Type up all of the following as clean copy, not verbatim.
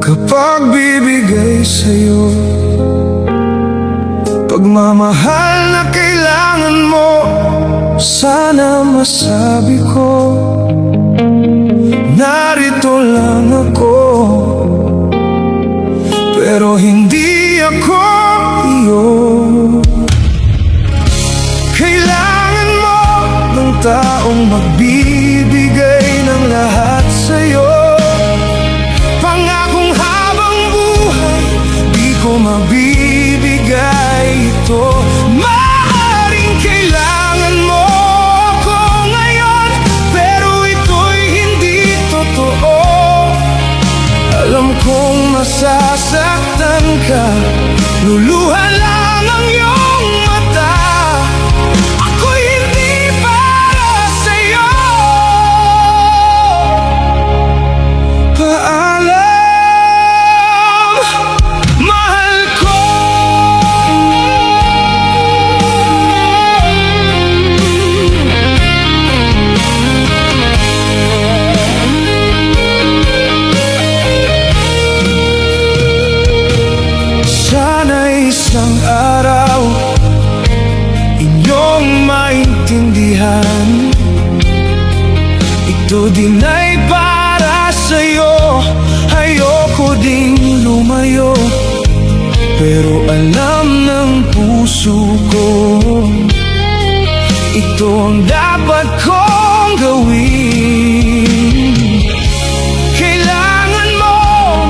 makapagbibigay sa'yo. Pagmamahal na kailangan mo, sana masabi ko, narito lang ako. Pero hindi ako iyo. Kailangan mo ng taong magbibigay ng lahat sa'yo. Pangakong habang buhay, di ko mabibigay ito. Maaaring kailangan mo ako ngayon, pero ito'y hindi totoo. Alam kong masasaktan ka, luluha lang ang iyong mata. Ako'y hindi para sa'yo. Paalam, mahal ko. Sana'y isang araw inyong maintindihan, ito din ay para sa'yo. Ayoko ding lumayo, pero alam ng puso ko, ito ang dapat kong gawin. Kailangan mo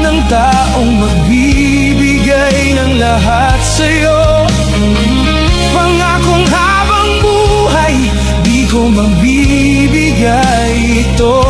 ng taong magbibigay ng lahat sa'yo. Pangakong habang buhay, di ko mabibigay ito.